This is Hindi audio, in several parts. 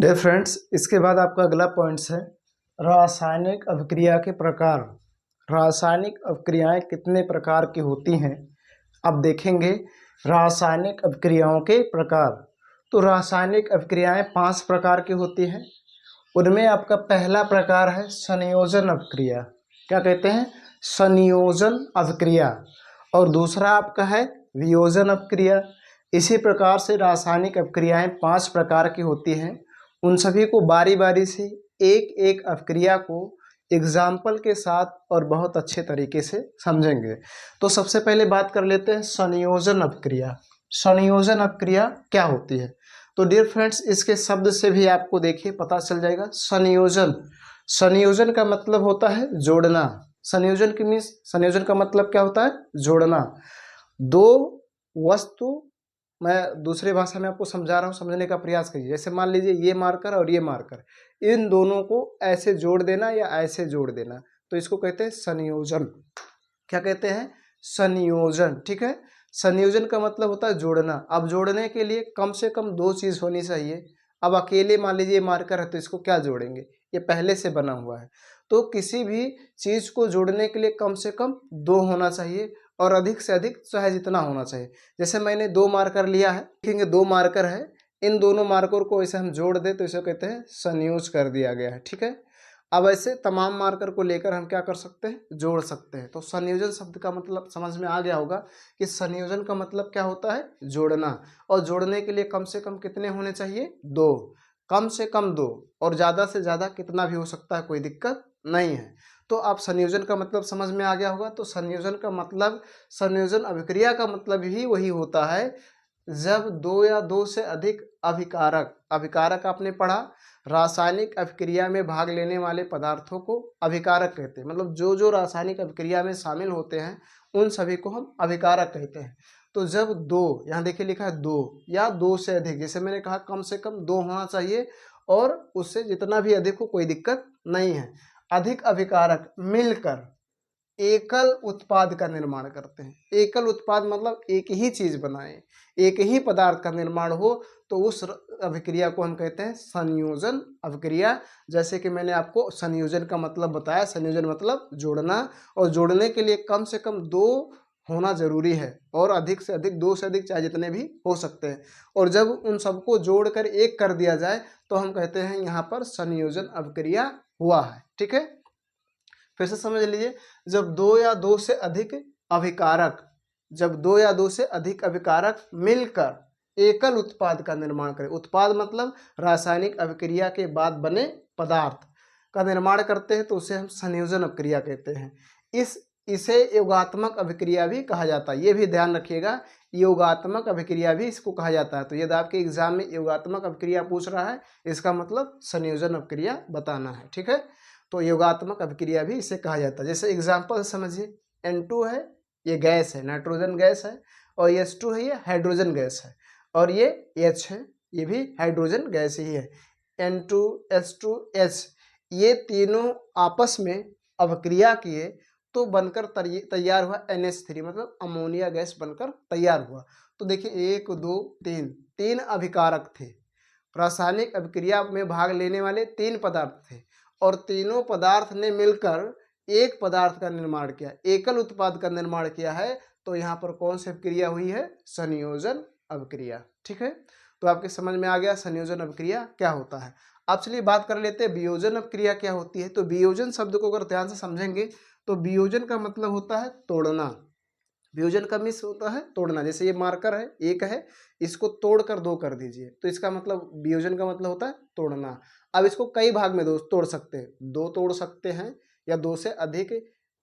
डियर फ्रेंड्स, इसके बाद आपका अगला पॉइंट्स है रासायनिक अभिक्रिया के प्रकार। रासायनिक अभिक्रियाएं कितने प्रकार की होती हैं अब देखेंगे। रासायनिक अभिक्रियाओं के प्रकार। तो रासायनिक अभिक्रियाएं 5 प्रकार की होती हैं। उनमें आपका पहला प्रकार है संयोजन अभिक्रिया। क्या कहते हैं? संयोजन अभिक्रिया। और दूसरा आपका है वियोजन अभिक्रिया। इसी प्रकार से रासायनिक अभिक्रियाएं 5 प्रकार की होती हैं। उन सभी को बारी बारी से एक एक अभिक्रिया को एग्जाम्पल के साथ और बहुत अच्छे तरीके से समझेंगे। तो सबसे पहले बात कर लेते हैं संयोजन अभिक्रिया। संयोजन अभिक्रिया क्या होती है? तो डियर फ्रेंड्स, इसके शब्द से भी आपको देखिए पता चल जाएगा। संयोजन, संयोजन का मतलब होता है जोड़ना। संयोजन की मीन्स, संयोजन का मतलब क्या होता है? जोड़ना। दो वस्तु, मैं दूसरी भाषा में आपको समझा रहा हूँ, समझने का प्रयास करिए। जैसे मान लीजिए ये मार्कर और ये मार्कर, इन दोनों को ऐसे जोड़ देना या ऐसे जोड़ देना, तो इसको कहते हैं संयोजन। क्या कहते हैं? संयोजन। ठीक है। संयोजन का मतलब होता है जोड़ना। अब जोड़ने के लिए कम से कम 2 चीज होनी चाहिए। अब अकेले मान लीजिए मार्कर है तो इसको क्या जोड़ेंगे? ये पहले से बना हुआ है। तो किसी भी चीज को जोड़ने के लिए कम से कम 2 होना चाहिए और अधिक से अधिक चाहे जितना होना चाहिए। जैसे मैंने 2 मार्कर लिया है, देखेंगे 2 मार्कर है, इन दोनों मार्कर को ऐसे हम जोड़ दे तो इसे कहते हैं संयोज कर दिया गया है। ठीक है। अब ऐसे तमाम मार्कर को लेकर हम क्या कर सकते हैं? जोड़ सकते हैं। तो संयोजन शब्द का मतलब समझ में आ गया होगा कि संयोजन का मतलब क्या होता है? जोड़ना। और जोड़ने के लिए कम से कम कितने होने चाहिए? 2। कम से कम 2 और ज़्यादा से ज़्यादा कितना भी हो सकता है, कोई दिक्कत नहीं है। तो आप संयोजन का मतलब समझ में आ गया होगा। तो संयोजन का मतलब, संयोजन अभिक्रिया का मतलब ही वही होता है जब 2 या 2 से अधिक अभिकारक, अभिकारक आपने पढ़ा, रासायनिक अभिक्रिया में भाग लेने वाले पदार्थों को अभिकारक कहते हैं। मतलब जो जो रासायनिक अभिक्रिया में शामिल होते हैं उन सभी को हम अभिकारक कहते हैं। तो जब 2, यहाँ देखिए लिखा है 2 या 2 से अधिक, जैसे मैंने कहा कम से कम 2 होना चाहिए और उससे जितना भी अधिक हो कोई दिक्कत नहीं है। अधिक अभिकारक मिलकर एकल उत्पाद का निर्माण करते हैं। एकल उत्पाद मतलब एक ही चीज बनाए, एक ही पदार्थ का निर्माण हो, तो उस अभिक्रिया को हम कहते हैं संयोजन अभिक्रिया। जैसे कि मैंने आपको संयोजन का मतलब बताया, संयोजन मतलब जोड़ना, और जोड़ने के लिए कम से कम 2 होना जरूरी है और अधिक से अधिक 2 से अधिक चाहे जितने भी हो सकते हैं। और जब उन सबको जोड़कर एक कर दिया जाए तो हम कहते हैं यहाँ पर संयोजन अभिक्रिया हुआ है। ठीक है। फिर से समझ लीजिए, जब 2 या 2 से अधिक अभिकारक, जब 2 या 2 से अधिक अभिकारक मिलकर एकल उत्पाद का निर्माण करें, उत्पाद मतलब रासायनिक अभिक्रिया के बाद बने पदार्थ का निर्माण करते हैं, तो उसे हम संयोजन अभिक्रिया कहते हैं। इसे योगात्मक अभिक्रिया भी कहा जाता है। ये भी ध्यान रखिएगा, योगात्मक अभिक्रिया भी इसको कहा जाता है। तो यदि आपके एग्जाम में योगात्मक अभिक्रिया पूछ रहा है, इसका मतलब संयोजन अभिक्रिया बताना है। ठीक है। तो योगात्मक अभिक्रिया भी इसे कहा जाता है। जैसे एग्जाम्पल समझिए, N2 है, ये गैस है, नाइट्रोजन गैस है, और H2 है, ये हाइड्रोजन गैस है, और ये H है, ये भी हाइड्रोजन गैस ही है। N2 H2 H, ये तीनों आपस में अभिक्रिया किए तो बनकर तैयार हुआ NH3, मतलब अमोनिया गैस बनकर तैयार हुआ। तो देखिए 1 2 3, 3 अभिकारक थे, रासायनिक अभिक्रिया में भाग लेने वाले 3 पदार्थ थे, और तीनों पदार्थ ने मिलकर एक पदार्थ का निर्माण किया, एकल उत्पाद का निर्माण किया है। तो यहाँ पर कौन सी अभिक्रिया हुई है? संयोजन अभिक्रिया। ठीक है। तो आपके समझ में आ गया संयोजन अभिक्रिया क्या होता है। अब चलिए बात कर लेते हैं वियोजन अभिक्रिया क्या होती है। तो वियोजन शब्द को अगर ध्यान से समझेंगे तो वियोजन का मतलब होता है तोड़ना। वियोजन का मीन्स होता है तोड़ना। जैसे ये मार्कर है, एक है, इसको तोड़कर 2 कर दीजिए, तो इसका मतलब वियोजन का मतलब होता है तोड़ना। अब इसको कई भाग में तोड़ सकते हैं, 2 तोड़ सकते हैं या 2 से अधिक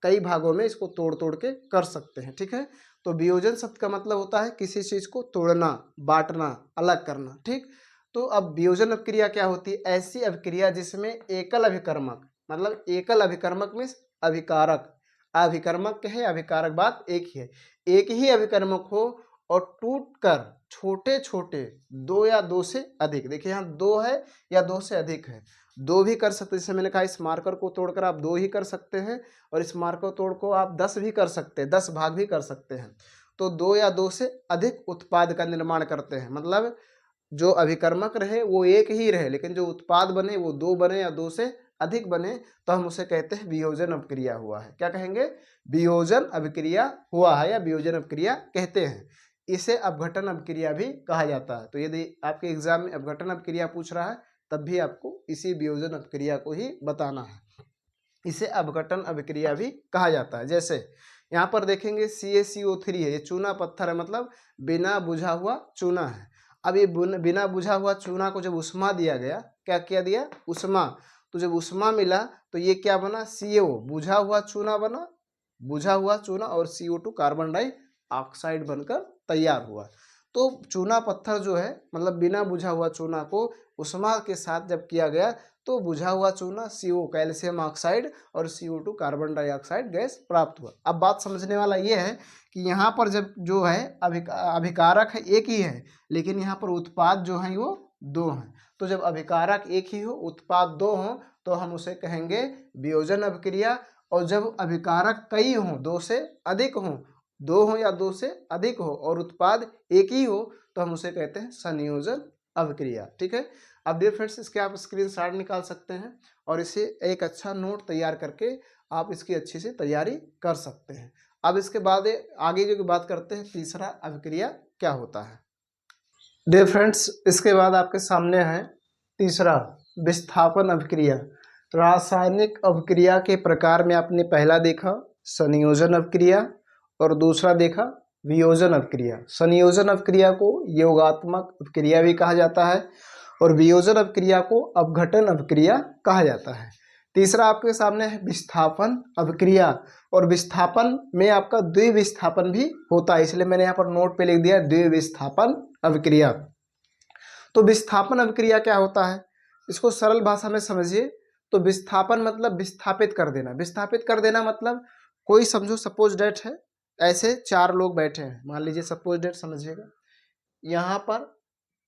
कई भागों में इसको तोड़ तोड़ के कर सकते हैं। ठीक है। तो वियोजन शब्द का मतलब होता है किसी चीज को तोड़ना, बांटना, अलग करना। ठीक। तो अब वियोजन अभिक्रिया क्या होती है? ऐसी अभिक्रिया जिसमें एकल अभिकर्मक, मतलब एकल अभिकर्मक मीन्स अभिकारक, अभिकर्मक है, अभिकारक बात एक ही है, एक ही अभिकर्मक हो और टूटकर छोटे छोटे 2 या 2 से अधिक, देखिए यहाँ 2 है या 2 से अधिक है, 2 भी कर सकते हैं। जैसे मैंने कहा इस मार्कर को तोड़कर आप 2 ही कर सकते हैं, और इस मार्कर तोड़ को आप 10 भी कर सकते हैं, 10 भाग भी कर सकते हैं। तो 2 या 2 से अधिक उत्पाद का निर्माण करते हैं, मतलब जो अभिकर्मक रहे वो एक ही रहे, लेकिन जो उत्पाद बने वो दो बने या दो से अधिक बने, तो हम उसे कहते हैं वियोजन अभिक्रिया हुआ है। क्या कहेंगे? वियोजन अभिक्रिया हुआ है या वियोजन अभिक्रिया कहते हैं। इसे अपघटन अभिक्रिया भी कहा जाता है। तो यदि आपके एग्जाम में अपघटन अभिक्रिया पूछ रहा है तब भी आपको इसी वियोजन अभिक्रिया को ही बताना है। इसे अपघटन अभिक्रिया भी कहा जाता है। जैसे यहाँ पर देखेंगे CaCO3 है, ये चूना पत्थर है, मतलब बिना बुझा हुआ चूना है। अब ये बिना बुझा हुआ चूना को जब उष्मा दिया गया, क्या किया दिया? उष्मा। तो जब उष्मा मिला तो ये क्या बना? CO, बुझा हुआ चूना बना, बुझा हुआ चूना, और CO2 कार्बन डाइऑक्साइड बनकर तैयार हुआ। तो चूना पत्थर जो है, मतलब बिना बुझा हुआ चूना को उष्मा के साथ जब किया गया तो बुझा हुआ चूना CO कैल्शियम ऑक्साइड और CO2 कार्बन डाइऑक्साइड गैस प्राप्त हुआ। अब बात समझने वाला ये है कि यहाँ पर जब जो है अभिकारक है एक ही है, लेकिन यहाँ पर उत्पाद जो है वो दो हैं। तो जब अभिकारक एक ही हो, उत्पाद दो हों, तो हम उसे कहेंगे वियोजन अभिक्रिया। और जब अभिकारक कई हों, दो से अधिक हों, दो हो या दो से अधिक हो, और उत्पाद एक ही हो, तो हम उसे कहते हैं संयोजन अभिक्रिया। ठीक है। अब डियर फ्रेंड्स, इसके आप स्क्रीनशॉट निकाल सकते हैं और इसे एक अच्छा नोट तैयार करके आप इसकी अच्छी से तैयारी कर सकते हैं। अब इसके बाद आगे जो बात करते हैं, तीसरा अभिक्रिया क्या होता है। डियर फ्रेंड्स, इसके बाद आपके सामने है तीसरा विस्थापन अभिक्रिया। रासायनिक अभिक्रिया के प्रकार में आपने पहला देखा संयोजन अभिक्रिया और दूसरा देखा वियोजन अभिक्रिया। संयोजन अभिक्रिया को योगात्मक अभिक्रिया भी कहा जाता है और वियोजन अभिक्रिया को अपघटन अभिक्रिया कहा जाता है। तीसरा आपके सामने है विस्थापन अभिक्रिया, और विस्थापन में आपका द्विविस्थापन भी होता है, इसलिए मैंने यहाँ पर नोट पे लिख दिया द्विविस्थापन अभिक्रिया। तो विस्थापन अभिक्रिया क्या होता है, इसको सरल भाषा में समझिए। तो विस्थापन मतलब विस्थापित कर देना। विस्थापित कर देना मतलब कोई समझो सपोज डेट है, ऐसे चार लोग बैठे हैं, मान लीजिए सपोज डेट समझिएगा, यहाँ पर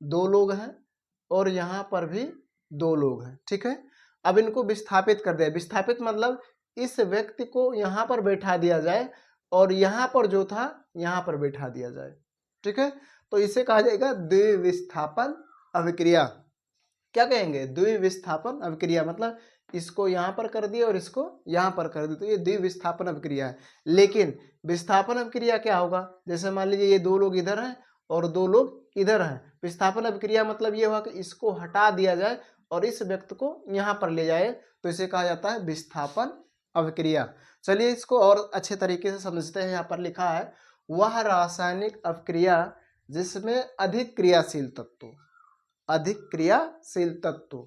दो लोग हैं और यहाँ पर भी दो लोग हैं। ठीक है। अब इनको विस्थापित कर दिया। विस्थापित मतलब इस व्यक्ति को यहाँ पर बैठा दिया जाए और यहाँ पर जो था यहाँ पर बैठा दिया जाए। ठीक है। तो इसे कहा जाएगा द्विविस्थापन अभिक्रिया। क्या कहेंगे? द्विविस्थापन अभिक्रिया, मतलब इसको यहाँ पर कर दिए और इसको यहाँ पर कर दिए, तो ये द्विविस्थापन अभिक्रिया है। लेकिन विस्थापन अभिक्रिया क्या होगा? जैसे मान लीजिए ये दो लोग इधर हैं और दो लोग इधर हैं। विस्थापन अभिक्रिया मतलब ये हुआ कि इसको हटा दिया जाए और इस व्यक्ति को यहाँ पर ले जाए, तो इसे कहा जाता है विस्थापन अभिक्रिया। चलिए इसको और अच्छे तरीके से समझते हैं। यहाँ पर लिखा है वह रासायनिक अभिक्रिया जिसमें अधिक क्रियाशील तत्व, अधिक क्रियाशील तत्व,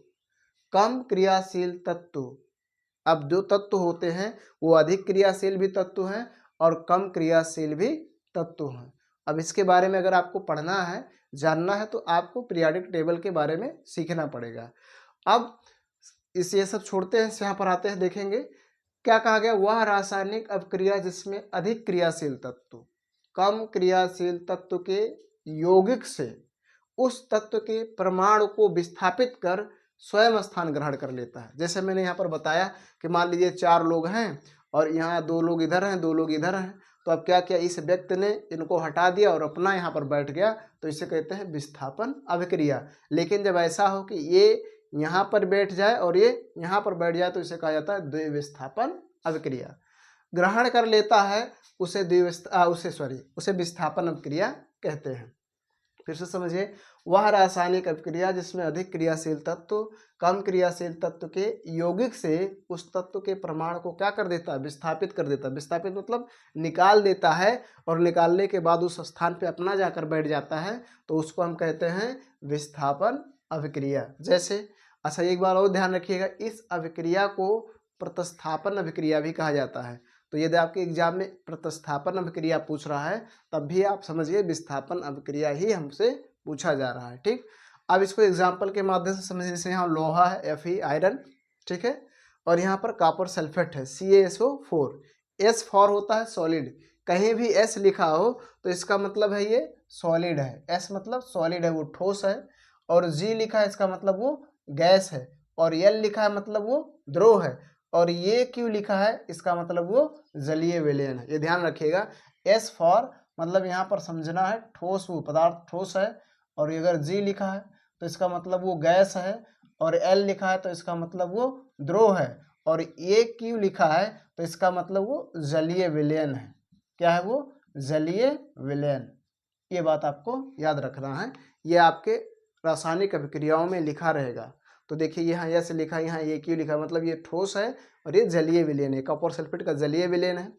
कम क्रियाशील तत्व। अब जो तत्व होते हैं वो अधिक क्रियाशील भी तत्व हैं और कम क्रियाशील भी तत्व हैं। अब इसके बारे में अगर आपको पढ़ना है, जानना है, तो आपको पीरियोडिक टेबल के बारे में सीखना पड़ेगा। अब ये सब छोड़ते हैं, यहाँ पर आते हैं, देखेंगे क्या कहा गया। वह रासायनिक अभिक्रिया जिसमें अधिक क्रियाशील तत्व कम क्रियाशील तत्व के यौगिक से उस तत्व के परमाणु को विस्थापित कर स्वयं स्थान ग्रहण कर लेता है। जैसे मैंने यहाँ पर बताया कि मान लीजिए चार लोग हैं और यहाँ दो लोग इधर हैं, दो लोग इधर हैं, तो अब क्या किया, इस व्यक्ति ने इनको हटा दिया और अपना यहाँ पर बैठ गया, तो इसे कहते हैं विस्थापन अभिक्रिया। लेकिन जब ऐसा हो कि ये यहाँ पर बैठ जाए और ये यहाँ पर बैठ जाए, तो इसे कहा जाता है द्विविस्थापन अभिक्रिया। ग्रहण कर लेता है उसे उसे विस्थापन अभिक्रिया कहते हैं। फिर से समझिए, वह रासायनिक अभिक्रिया जिसमें अधिक क्रियाशील तत्व कम क्रियाशील तत्व के यौगिक से उस तत्व के परमाणु को क्या कर देता है, विस्थापित कर देता है। विस्थापित मतलब निकाल देता है और निकालने के बाद उस स्थान पे अपना जाकर बैठ जाता है, तो उसको हम कहते हैं विस्थापन अभिक्रिया। जैसे अच्छा एक बार और ध्यान रखिएगा, इस अभिक्रिया को प्रतिस्थापन अभिक्रिया भी कहा जाता है। तो यदि आपके एग्जाम में प्रतिस्थापन अभिक्रिया पूछ रहा है तब भी आप समझिए विस्थापन अभिक्रिया ही हमसे पूछा जा रहा है। ठीक। अब इसको एग्जाम्पल के माध्यम से समझिए। जैसे यहाँ लोहा है Fe आयरन, ठीक है, और यहाँ पर कॉपर सल्फेट है CaSO4। S फॉर होता है सॉलिड, कहीं भी S लिखा हो तो इसका मतलब है ये सॉलिड है। S मतलब सॉलिड है, वो ठोस है, और G लिखा है इसका मतलब वो गैस है, और L लिखा है मतलब वो द्रव है, और ये क्यों लिखा है इसका मतलब वो जलीय विलयन है। ये ध्यान रखिएगा। S फॉर मतलब यहाँ पर समझना है ठोस, वो पदार्थ ठोस है, और अगर G लिखा है तो इसका मतलब वो गैस है, और L लिखा है तो इसका मतलब वो द्रव है, और AQ लिखा है तो इसका मतलब वो जलीय विलयन है। क्या है वो? जलीय विलयन। ये बात आपको याद रखना है, ये आपके रासायनिक अभिक्रियाओं में लिखा रहेगा। तो देखिए यहाँ S लिखा है, यहाँ AQ लिखा है, मतलब ये ठोस है और ये जलीय विलयन है, कॉपर सल्फेट का जलीय विलयन है।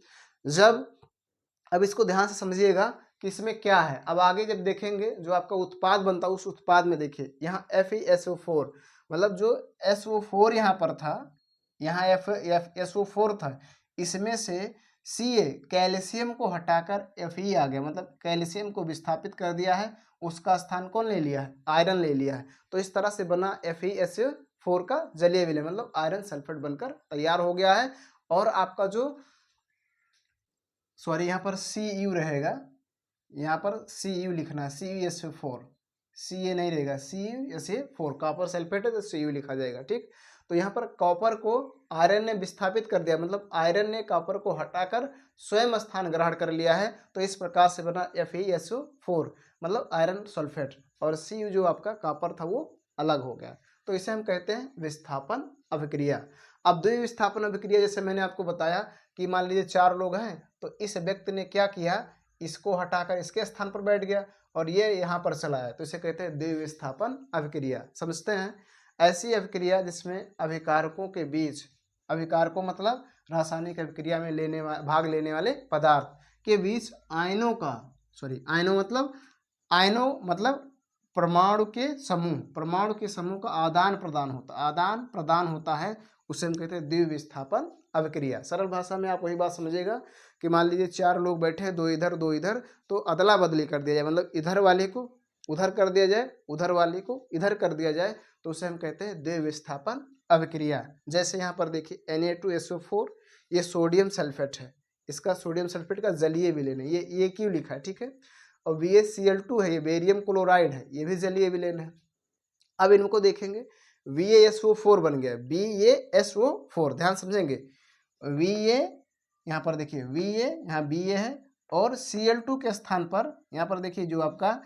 अब इसको ध्यान से समझिएगा कि इसमें क्या है। अब आगे जब देखेंगे जो आपका उत्पाद बनता है, उस उत्पाद में देखिए यहाँ FeSO4, मतलब जो SO4 यहाँ पर था, यहाँ FeSO4 था, इसमें से Ca कैल्शियम को हटाकर Fe आ गया, मतलब कैल्शियम को विस्थापित कर दिया है, उसका स्थान कौन ले लिया है? आयरन ले लिया है। तो इस तरह से बना FeSO4 का जलीय विलयन, मतलब आयरन सल्फेट बनकर तैयार हो गया है। और आपका जो यहाँ पर Cu रहेगा, यहाँ पर Cu लिखना है, CuSO4, Ca नहीं रहेगा, CuSO4 कॉपर सल्फेट है तो Cu लिखा जाएगा। ठीक, तो यहाँ पर कॉपर को आयरन ने विस्थापित कर दिया, मतलब आयरन ने कॉपर को हटाकर स्वयं स्थान ग्रहण कर लिया है, तो इस प्रकार से बना FeSO4, मतलब आयरन सल्फेट, और Cu जो आपका कॉपर था वो अलग हो गया। तो इसे हम कहते हैं विस्थापन अभिक्रिया। अब द्वि विस्थापन अभिक्रिया जैसे मैंने आपको बताया कि मान लीजिए 4 लोग हैं, तो इस व्यक्ति ने क्या किया, इसको हटाकर इसके स्थान पर बैठ गया और ये यहाँ पर चला है, तो इसे कहते हैं द्विविस्थापन अभिक्रिया। समझते हैं? ऐसी अभिक्रिया जिसमें अभिकारकों के बीच, अभिकारकों मतलब रासायनिक अभिक्रिया में भाग लेने वाले पदार्थ के बीच आयनों का, आयनों मतलब परमाणु के समूह का आदान प्रदान होता है, उसे हम कहते हैं द्विविस्थापन अभिक्रिया। सरल भाषा में आप वही बात समझिएगा कि मान लीजिए 4 लोग बैठे हैं, 2 इधर 2 इधर, तो अदला बदली कर दिया जाए, मतलब इधर वाले को उधर कर दिया जाए, उधर वाले को इधर कर दिया जाए, तो उसे हम कहते हैं द्विविस्थापन अभिक्रिया। जैसे यहाँ पर देखिए Na2SO4, ये सोडियम सल्फेट है, इसका सोडियम सल्फेट का जलीय विलयन है, ये AQ लिखा है। ठीक है, और BaCl2 है, ये बेरियम क्लोराइड है, ये भी जलीय विलयन है। अब इनको देखेंगे, VaSO4 बन गया, BaSO4, ध्यान समझेंगे, Va यहाँ पर देखिए Va, यहाँ Ba है, और Cl2 के स्थान पर यहाँ पर देखिए जो आपका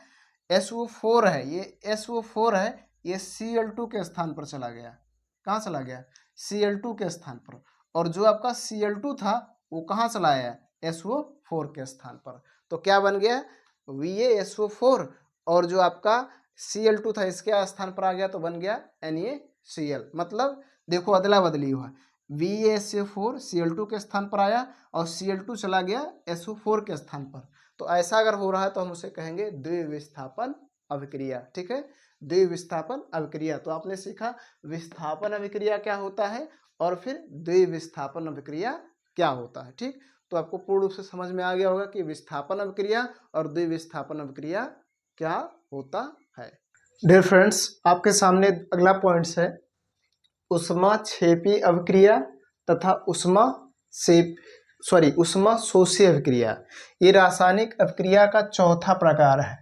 SO4 है, ये SO4 है, ये Cl2 के स्थान पर चला गया। कहाँ चला गया? Cl2 के स्थान पर। और जो आपका Cl2 था वो कहाँ चला आया? SO4 के स्थान पर। तो क्या बन गया? VaSO4, और जो आपका Cl2 था इसके स्थान पर आ गया तो बन गया NaCl। मतलब देखो अदला बदली हुआ, VaSO4 Cl2 के स्थान पर आया और Cl2 चला गया SO4 के स्थान पर। तो ऐसा अगर हो रहा है तो हम उसे कहेंगे द्विविस्थापन अभिक्रिया। ठीक है, द्विविस्थापन अभिक्रिया। तो आपने सीखा विस्थापन अभिक्रिया क्या होता है और फिर द्विविस्थापन अभिक्रिया क्या होता है। ठीक, तो आपको पूर्ण रूप से समझ में आ गया होगा कि विस्थापन अभिक्रिया और द्विविस्थापन अभिक्रिया क्या होता है। डियर फ्रेंड्स, आपके सामने अगला पॉइंट्स है उष्माक्षेपी अभिक्रिया तथा उष्मा शोषी अभिक्रिया। ये रासायनिक अभिक्रिया का चौथा प्रकार है।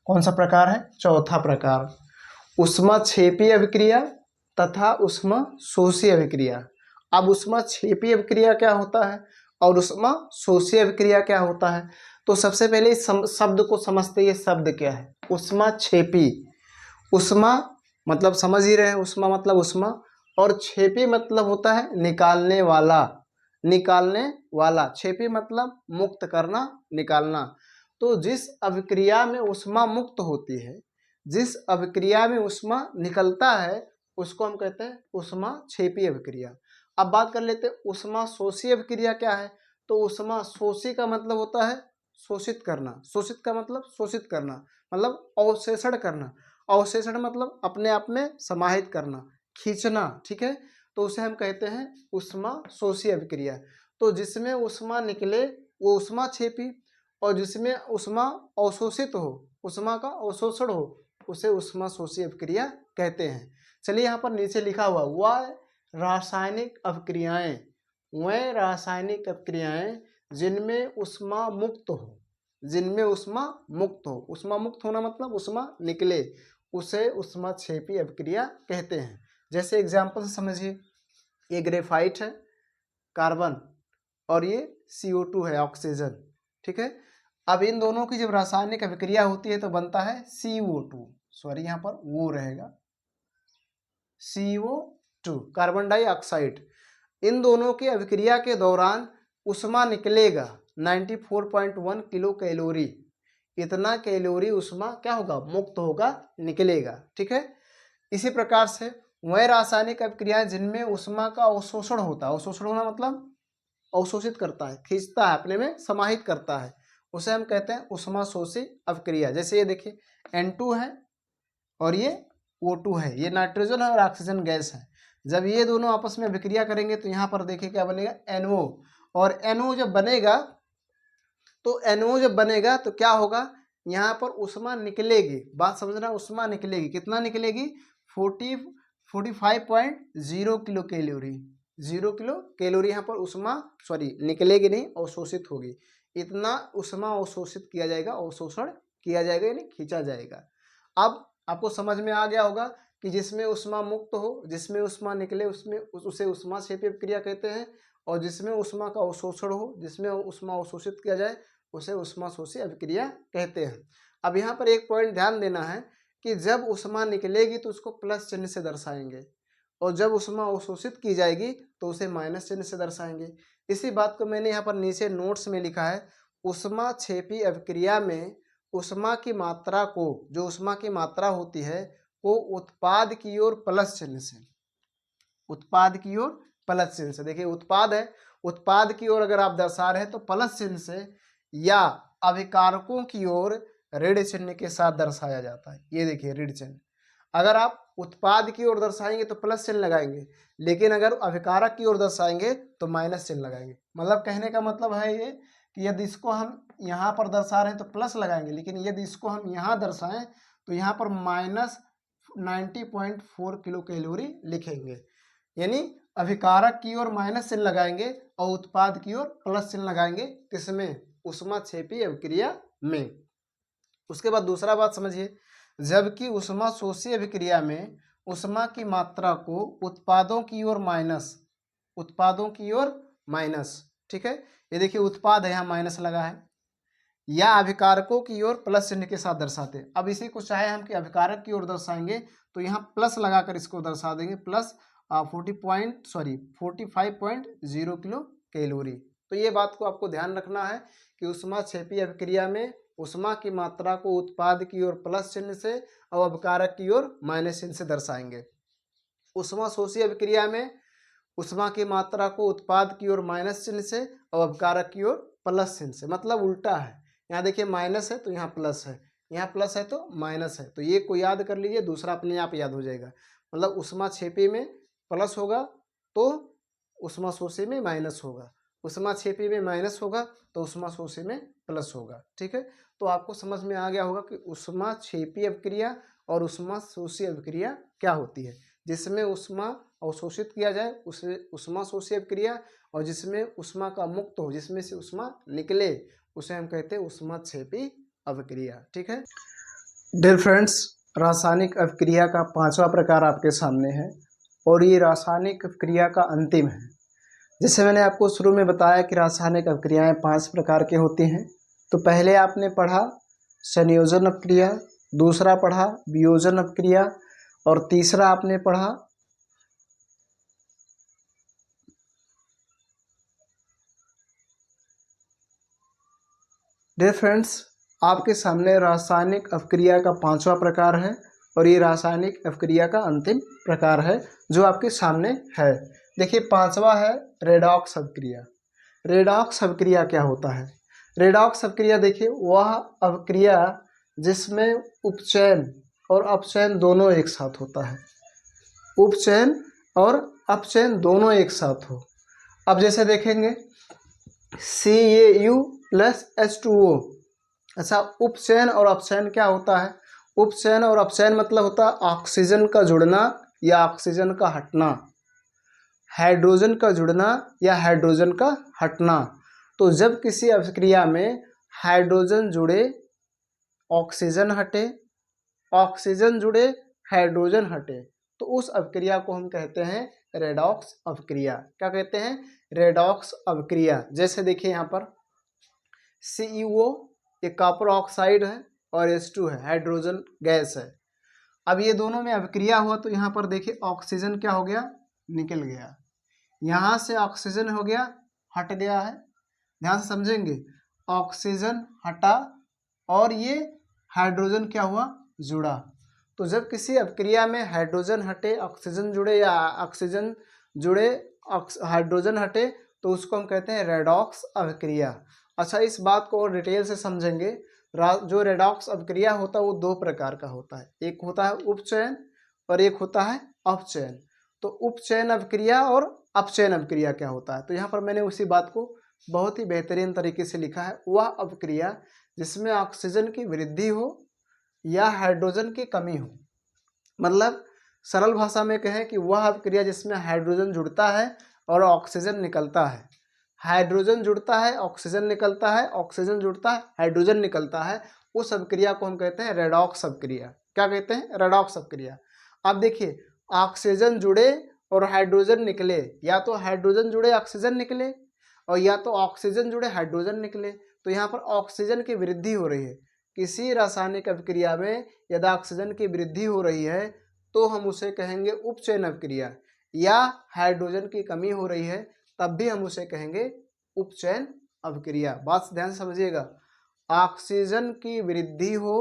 कौन सा प्रकार है? चौथा प्रकार, उष्माक्षेपी अभिक्रिया तथा उष्मा शोषी अभिक्रिया। अब उष्माक्षेपी अभिक्रिया क्या होता है और उष्मा शोषी अभिक्रिया क्या होता है, तो सबसे पहले इस शब्द को समझते हैं। ये शब्द क्या है? उष्माक्षेपी। उष्मा मतलब समझ ही रहे हैं, उष्मा मतलब उष्मा, और क्षेपी मतलब होता है निकालने वाला, निकालने वाला। क्षेपी मतलब मुक्त करना, निकालना। तो जिस अभिक्रिया में उष्मा मुक्त होती है, जिस अभिक्रिया में उष्मा निकलता है, उसको हम कहते हैं उष्मा क्षेपी अभिक्रिया। अब बात कर लेते हैं उष्मा शोषी अभिक्रिया क्या है। तो उष्मा शोषी का मतलब होता है शोषित करना, शोषित का मतलब शोषित करना, मतलब अवशेषण करना। अवशेषण मतलब अपने आप में समाहित करना, खींचना। ठीक है, तो उसे हम कहते हैं उष्मा शोषी अभिक्रिया। तो जिसमें उष्मा निकले वो उष्मा क्षेपी, और जिसमें उष्मा अवशोषित हो, उष्मा का अवशोषण हो, उसे उष्मा शोषी अभिक्रिया कहते हैं। चलिए यहाँ पर नीचे लिखा हुआ वह रासायनिक अभिक्रियाएं, वह रासायनिक अभिक्रियाएं जिनमें उष्मा मुक्त हो, जिनमें उष्मा मुक्त हो। उष्मा मुक्त होना मतलब उष्मा निकले, उसे उष्माक्षेपी अभिक्रिया कहते हैं। जैसे एग्जाम्पल से समझिए, ये ग्रेफाइट है कार्बन, और ये CO2 है ऑक्सीजन। ठीक है, अब इन दोनों की जब रासायनिक अभिक्रिया होती है तो बनता है CO2, सॉरी यहाँ पर वो रहेगा CO2, कार्बन डाइऑक्साइड। इन दोनों की अभिक्रिया के दौरान उष्मा निकलेगा 94.1 किलो कैलोरी। इतना कैलोरी उष्मा क्या होगा, मुक्त होगा, निकलेगा। ठीक है, इसी प्रकार से वह रासायनिक अभिक्रियाएं जिनमें उष्मा का अवशोषण होता है, अवशोषण होना मतलब अवशोषित करता है, खींचता है, अपने में समाहित करता है, उसे हम कहते हैं उष्मा शोषी अभिक्रिया। जैसे ये देखिए N2 है और ये O2 है, ये नाइट्रोजन और ऑक्सीजन गैस है। जब ये दोनों आपस में अभिक्रिया करेंगे तो यहाँ पर देखिए क्या बनेगा, NO। और NO जब बनेगा तो NO जब बनेगा तो क्या होगा, यहाँ पर उष्मा निकलेगी। बात समझना, उष्मा निकलेगी, कितना निकलेगी, 45.0 किलो कैलोरी, 0 किलो कैलोरी यहाँ पर उष्मा निकलेगी नहीं, अवशोषित होगी। इतना उष्मा अवशोषित किया जाएगा, अवशोषण किया जाएगा, यानी खींचा जाएगा। अब आपको समझ में आ गया होगा कि जिसमें उष्मा मुक्त हो, जिसमें उष्मा निकले, उसमें उसे उष्मा क्षेपी अभिक्रिया कहते हैं, और जिसमें उष्मा का अवशोषण हो, जिसमें उष्मा अवशोषित किया जाए, उसे उष्मा शोषी अभिक्रिया कहते हैं। अब यहाँ पर एक पॉइंट ध्यान देना है कि जब उष्मा निकलेगी तो उसको प्लस चिन्ह से दर्शाएंगे, और जब उष्मा अवशोषित की जाएगी तो उसे माइनस चिन्ह से दर्शाएंगे। इसी बात को मैंने यहाँ पर नीचे नोट्स में लिखा है, उष्मा क्षेपी अभिक्रिया में उष्मा की मात्रा को, जो उष्मा की मात्रा होती है वो उत्पाद की ओर प्लस चिन्ह से, उत्पाद की ओर प्लस चिन्ह से, देखिए उत्पाद है, उत्पाद की ओर अगर आप दर्शा रहे हैं तो प्लस चिन्ह से, या अभिकारकों की ओर ऋण चिन्ह के साथ दर्शाया जाता है। ये देखिए ऋण चिन्ह, अगर आप उत्पाद की ओर दर्शाएंगे तो प्लस चिन्ह लगाएंगे, लेकिन अगर अभिकारक की ओर दर्शाएंगे तो माइनस चिन्ह लगाएंगे। मतलब कहने का मतलब है ये कि यदि इसको हम यहाँ पर दर्शा रहे हैं तो प्लस लगाएंगे, लेकिन यदि इसको हम यहाँ दर्शाएं तो यहाँ पर -90.4 किलो कैलोरी लिखेंगे। यानी अभिकारक की ओर माइनस चिन्ह लगाएंगे और उत्पाद की ओर प्लस चिन्ह लगाएंगे, किसमें, उष्मा क्षेपी अभिक्रिया में। उसके बाद दूसरा बात समझिए, जबकि उष्मा शोषी अभिक्रिया में उष्मा की मात्रा को उत्पादों की ओर माइनस, उत्पादों की ओर माइनस, ठीक है, ये देखिए उत्पाद है, यहाँ माइनस लगा है, या अभिकारकों की ओर प्लस चिन्ह के साथ दर्शाते हैं। अब इसी को चाहे हम कि अभिकारक की ओर दर्शाएंगे तो यहाँ प्लस लगाकर इसको दर्शा देंगे, प्लस 45.0 किलो कैलोरी। तो ये बात को आपको ध्यान रखना है कि उष्मा क्षेपी अभिक्रिया में उष्मा की मात्रा को उत्पाद की ओर प्लस चिन्ह से और अभिकारक की ओर माइनस चिन्ह से दर्शाएंगे। उष्मा शोषी अभिक्रिया में उष्मा की मात्रा को उत्पाद की ओर माइनस चिन्ह से और अभिकारक की ओर प्लस चिन्ह से, मतलब उल्टा है। यहाँ देखिए माइनस है तो यहाँ प्लस है, यहाँ प्लस है तो माइनस है, तो ये को याद कर लीजिए, दूसरा अपने आप याद हो जाएगा। मतलब उष्मा क्षेपी में प्लस होगा तो उष्मा शोषी में माइनस होगा, उष्मा क्षेपी में माइनस होगा तो उष्मा शोषी में प्लस होगा। ठीक है, तो आपको समझ में आ गया होगा कि उष्मा क्षेपी अभिक्रिया और उष्मा शोषी अभिक्रिया क्या होती है। जिसमें उष्मा अवशोषित किया जाए उसे उष्मा शोषी अभिक्रिया, और जिसमें उष्मा का मुक्त हो, जिसमें से उष्मा निकले, उसे हम कहते हैं उष्मा क्षेपी अभिक्रिया। ठीक है डियर फ्रेंड्स, रासायनिक अभिक्रिया का पांचवा प्रकार आपके सामने है और ये रासायनिक अभिक्रिया का अंतिम है। जैसे मैंने आपको शुरू में बताया कि रासायनिक अभिक्रियाएं 5 प्रकार की होती हैं। तो पहले आपने पढ़ा संयोजन अभिक्रिया, दूसरा पढ़ा वियोजन अभिक्रिया, और तीसरा आपने पढ़ा डियर फ्रेंड्स, आपके सामने रासायनिक अभिक्रिया का पांचवा प्रकार है और ये रासायनिक अभिक्रिया का अंतिम प्रकार है जो आपके सामने है। देखिए पांचवा है रेडॉक्स अभिक्रिया। रेडॉक्स अभिक्रिया क्या होता है? रेडॉक्स अभिक्रिया देखिए वह अभिक्रिया जिसमें उपचयन और अपचयन दोनों एक साथ होता है, उपचयन और अपचयन दोनों एक साथ हो। अब जैसे देखेंगे CaU + H2O। अच्छा, उपचयन और अपचयन क्या होता है? उपचयन और अपचयन मतलब होता है ऑक्सीजन का जुड़ना या ऑक्सीजन का हटना, हाइड्रोजन का जुड़ना या हाइड्रोजन का हटना। तो जब किसी अभिक्रिया में हाइड्रोजन जुड़े ऑक्सीजन हटे, ऑक्सीजन जुड़े हाइड्रोजन हटे, तो उस अभिक्रिया को हम कहते हैं रेडॉक्स अभिक्रिया। क्या कहते हैं? रेडॉक्स अभिक्रिया। जैसे देखिए यहाँ पर CuO ये कॉपर ऑक्साइड है और H2 है, हाइड्रोजन गैस है। अब ये दोनों में अभिक्रिया हुआ तो यहाँ पर देखिए ऑक्सीजन क्या हो गया, निकल गया, यहाँ से ऑक्सीजन हो गया, हट गया है। ध्यान से समझेंगे, ऑक्सीजन हटा और ये हाइड्रोजन क्या हुआ, जुड़ा। तो जब किसी अभिक्रिया में हाइड्रोजन हटे ऑक्सीजन जुड़े या ऑक्सीजन जुड़े हाइड्रोजन हटे तो उसको हम कहते हैं रेडॉक्स अभिक्रिया। अच्छा, इस बात को और डिटेल से समझेंगे। जो रेडॉक्स अभिक्रिया होता है वो दो प्रकार का होता है, एक होता है उपचयन और एक होता है अपचयन। तो उपचयन अभिक्रिया और अपचयन अभिक्रिया क्या होता है, तो यहाँ पर मैंने उसी बात को बहुत ही बेहतरीन तरीके से लिखा है। वह अभिक्रिया जिसमें ऑक्सीजन की वृद्धि हो या हाइड्रोजन की कमी हो, मतलब सरल भाषा में कहें कि वह अभिक्रिया जिसमें हाइड्रोजन जुड़ता है और ऑक्सीजन निकलता है, हाइड्रोजन जुड़ता है ऑक्सीजन निकलता है, ऑक्सीजन जुड़ता है हाइड्रोजन निकलता है, उस अभिक्रिया को हम कहते हैं रेडॉक्स अभिक्रिया। क्या कहते हैं, रेडॉक्स अभिक्रिया। अब देखिए, ऑक्सीजन जुड़े और हाइड्रोजन निकले, या तो हाइड्रोजन जुड़े ऑक्सीजन निकले और या तो ऑक्सीजन जुड़े हाइड्रोजन निकले, तो यहाँ पर ऑक्सीजन की वृद्धि हो रही है। किसी रासायनिक अभिक्रिया में यदि ऑक्सीजन की वृद्धि हो रही है तो हम उसे कहेंगे उपचयन अभिक्रिया, या हाइड्रोजन की कमी हो रही है तब भी हम उसे कहेंगे उपचयन अभिक्रिया। बात ध्यान से समझिएगा, ऑक्सीजन की वृद्धि हो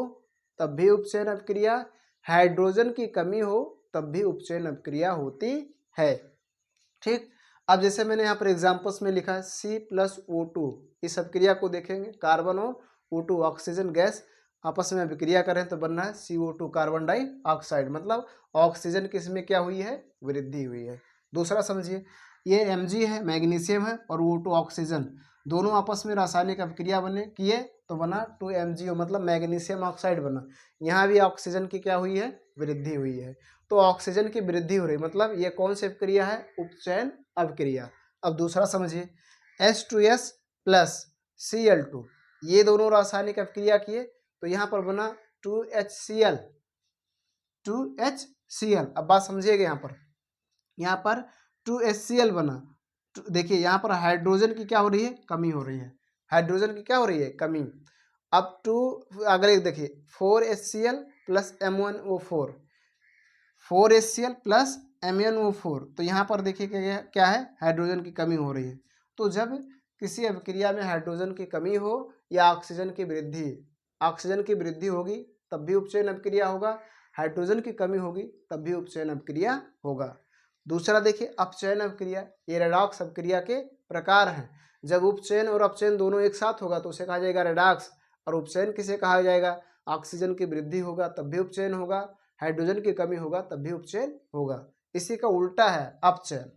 तब भी उपचयन अभिक्रिया, हाइड्रोजन की कमी हो तब भी उपचयन अभिक्रिया होती है। ठीक, अब जैसे मैंने यहाँ पर एग्जांपल्स में लिखा है C+O2, इस अभिक्रिया को देखेंगे, कार्बन और O2 ऑक्सीजन गैस आपस में अभिक्रिया करें तो बनना है CO2 कार्बन डाइऑक्साइड, मतलब ऑक्सीजन की इसमें क्या हुई है, वृद्धि हुई है। दूसरा समझिए, ये Mg है, मैग्नीशियम है, और O2 ऑक्सीजन, दोनों आपस में रासायनिक अभिक्रिया बने किए तो बना 2MgO, मतलब मैग्नीशियम ऑक्साइड बना। यहाँ भी ऑक्सीजन की क्या हुई है, वृद्धि हुई है। तो ऑक्सीजन की वृद्धि हो रही, मतलब ये कौन सी अभिक्रिया है, उपचयन अभिक्रिया। अब दूसरा समझिए, H2S प्लस Cl2, ये दोनों रासायनिक अभिक्रिया किए तो यहाँ पर बना 2HCl, 2HCl। अब बात समझिएगा, यहाँ पर 2HCl बना। देखिए यहाँ पर हाइड्रोजन की क्या हो रही है, कमी हो रही है, हाइड्रोजन की क्या हो रही है, कमी। अब अगले देखिए 4HCl plus M1O4, 4HCl plus MnO4, तो यहाँ पर देखिए क्या है, हाइड्रोजन की कमी हो रही है। तो जब किसी अभिक्रिया में हाइड्रोजन की कमी हो या ऑक्सीजन की वृद्धि, ऑक्सीजन की वृद्धि होगी तब भी उपचयन अभिक्रिया होगा, हाइड्रोजन की कमी होगी तब भी उपचयन अभिक्रिया होगा। दूसरा देखिए अपचयन अभिक्रिया, ये रेडॉक्स अभिक्रिया के प्रकार हैं। जब उपचयन और अपचयन दोनों एक साथ होगा तो उसे कहा जाएगा रेडॉक्स, और उपचयन किसे कहा जाएगा, ऑक्सीजन की वृद्धि होगा तब भी उपचयन होगा, हाइड्रोजन की कमी होगा तब भी उपचयन होगा। इसी का उल्टा है अपचयन,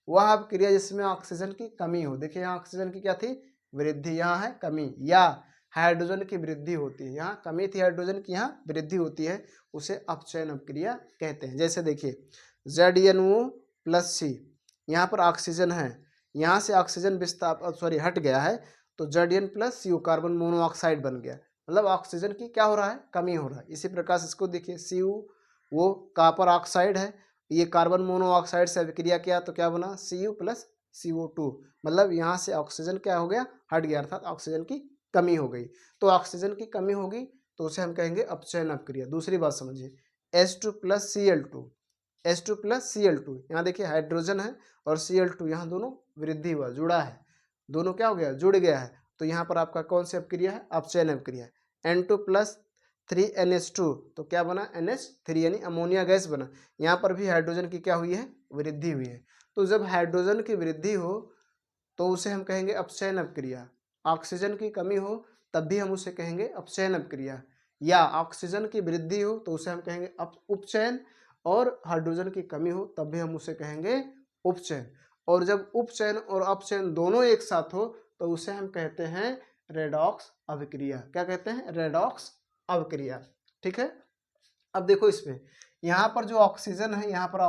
वह अभिक्रिया जिसमें ऑक्सीजन की कमी हो। देखिए यहाँ ऑक्सीजन की क्या थी, वृद्धि, यहाँ है कमी, या हाइड्रोजन की वृद्धि होती है, यहाँ कमी थी हाइड्रोजन की, यहाँ वृद्धि होती है, उसे अपचयन अभिक्रिया कहते हैं। जैसे देखिए ZnO प्लस C, यहाँ पर ऑक्सीजन है, यहाँ से ऑक्सीजन हट गया है तो Zn plus CO carbon monoxide बन गया, मतलब ऑक्सीजन की क्या हो रहा है, कमी हो रहा है। इसी प्रकार से इसको देखिए Cu, वो कॉपर ऑक्साइड है, ये कार्बन मोनोऑक्साइड से अभिक्रिया किया तो क्या बना, Cu प्लस CO2, मतलब यहाँ से ऑक्सीजन क्या हो गया, हट गया, अर्थात ऑक्सीजन की कमी हो गई। तो ऑक्सीजन की कमी होगी तो उसे हम कहेंगे अपचयन अभिक्रिया। दूसरी बात समझिए, H2 plus Cl2, H2 plus Cl2, यहाँ देखिए हाइड्रोजन है और Cl2, यहाँ दोनों वृद्धि हुआ, जुड़ा है, दोनों क्या हो गया, जुड़ गया है, तो यहाँ पर आपका कौन सी अभिक्रिया है, अपचयन अभिक्रिया। N2 प्लस 3NH2, तो क्या बना, NH3, यानी अमोनिया गैस बना। यहाँ पर भी हाइड्रोजन की क्या हुई है, वृद्धि हुई है। तो जब हाइड्रोजन की वृद्धि हो तो उसे हम कहेंगे अपचयन अभिक्रिया, ऑक्सीजन की कमी हो तब भी हम उसे कहेंगे अपचयन अभिक्रिया, या ऑक्सीजन की वृद्धि हो तो उसे हम कहेंगे उपचयन, और हाइड्रोजन की कमी हो तब भी हम उसे कहेंगे उपचयन। और जब उपचयन और अपचयन दोनों एक साथ हो तो उसे हम कहते हैं रेडॉक्स अभिक्रिया। क्या कहते हैं, रेडॉक्स अभिक्रिया। ठीक है, अब देखो इसमें यहाँ पर जो ऑक्सीजन है, यहाँ पर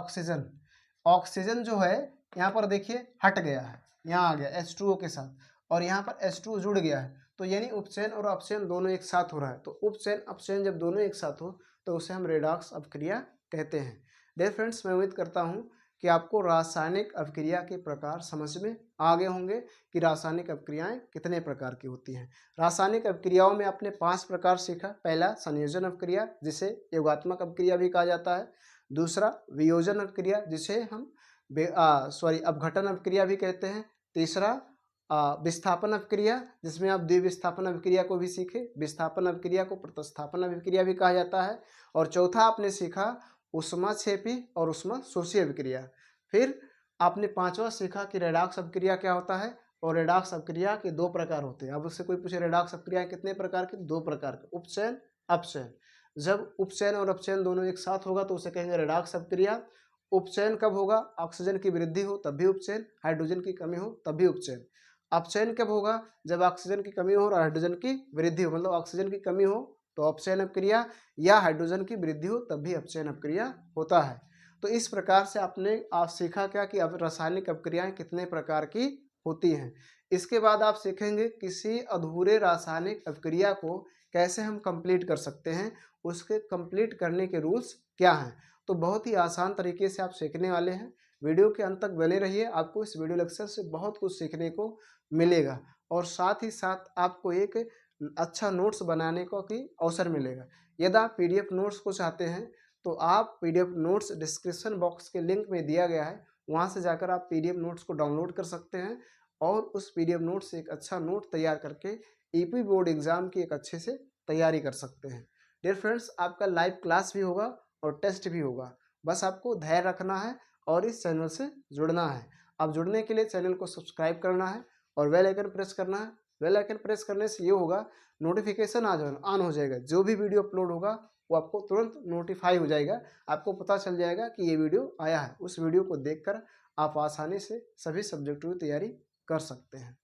ऑक्सीजन जो है यहाँ पर देखिए हट गया है, यहाँ आ गया H2O के साथ, और यहाँ पर H2O जुड़ गया है, तो यानी उपचयन और अपचयन दोनों एक साथ हो रहा है। तो उपचयन अपचयन जब दोनों एक साथ हो तो उसे हम रेडॉक्स अभिक्रिया कहते हैं। डियर फ्रेंड्स, मैं उम्मीद करता हूँ कि आपको रासायनिक अभिक्रिया के प्रकार समझ में आ गए होंगे कि रासायनिक अभिक्रियाएं कितने प्रकार की होती हैं। रासायनिक अभिक्रियाओं में आपने 5 प्रकार सीखा। पहला संयोजन अभिक्रिया, जिसे योगात्मक अभिक्रिया भी कहा जाता है। दूसरा वियोजन अभिक्रिया, जिसे हम अपघटन अभिक्रिया भी कहते हैं। तीसरा विस्थापन अभिक्रिया, जिसमें आप द्विविस्थापन अभिक्रिया को भी सीखे। विस्थापन अभिक्रिया को प्रतिस्थापन अभिक्रिया भी कहा जाता है। और चौथा आपने सीखा ऊष्माक्षेपी और ऊष्माशोषी अभिक्रिया। फिर आपने 5वां सीखा कि रेडॉक्स अभिक्रिया क्या होता है, और रेडॉक्स अभिक्रिया के 2 प्रकार होते हैं। अब उससे कोई पूछे रेडॉक्स अभिक्रिया कितने प्रकार की, 2 प्रकार के, उपचयन अपचयन। जब उपचयन और अपचयन दोनों एक साथ होगा तो उसे कहेंगे रेडॉक्स अभिक्रिया। उपचयन कब होगा, ऑक्सीजन की वृद्धि हो तब भी उपचयन, हाइड्रोजन की कमी हो तब भी उपचयन। अपचयन कब होगा, जब ऑक्सीजन की कमी हो और हाइड्रोजन की वृद्धि हो, मतलब ऑक्सीजन की कमी हो तो अपचयन अभिक्रिया, या हाइड्रोजन की वृद्धि हो तब भी अपचयन अभिक्रिया होता है। तो इस प्रकार से आपने सीखा क्या कि अब रासायनिक अभिक्रियाएं कितने प्रकार की होती हैं। इसके बाद आप सीखेंगे किसी अधूरे रासायनिक अभिक्रिया को कैसे हम कंप्लीट कर सकते हैं, उसके कंप्लीट करने के रूल्स क्या हैं। तो बहुत ही आसान तरीके से आप सीखने वाले हैं। वीडियो के अंत तक बने रहिए, आपको इस वीडियो लेक्चर से बहुत कुछ सीखने को मिलेगा और साथ ही साथ आपको एक अच्छा नोट्स बनाने का भी अवसर मिलेगा। यदि आप पीडीएफ नोट्स को चाहते हैं तो आप पीडीएफ नोट्स डिस्क्रिप्शन बॉक्स के लिंक में दिया गया है, वहां से जाकर आप पीडीएफ नोट्स को डाउनलोड कर सकते हैं और उस पीडीएफ नोट से एक अच्छा नोट तैयार करके ईपी बोर्ड एग्जाम की एक अच्छे से तैयारी कर सकते हैं। डियर फ्रेंड्स, आपका लाइव क्लास भी होगा और टेस्ट भी होगा। बस आपको धैर्य रखना है और इस चैनल से जुड़ना है। अब जुड़ने के लिए चैनल को सब्सक्राइब करना है और बेल आइकन प्रेस करना है। बेल आइकन प्रेस करने से ये होगा, नोटिफिकेशन ऑन हो जाएगा। जो भी वीडियो अपलोड होगा वो आपको तुरंत नोटिफाई हो जाएगा, आपको पता चल जाएगा कि ये वीडियो आया है। उस वीडियो को देखकर आप आसानी से सभी सब्जेक्टों की तैयारी कर सकते हैं।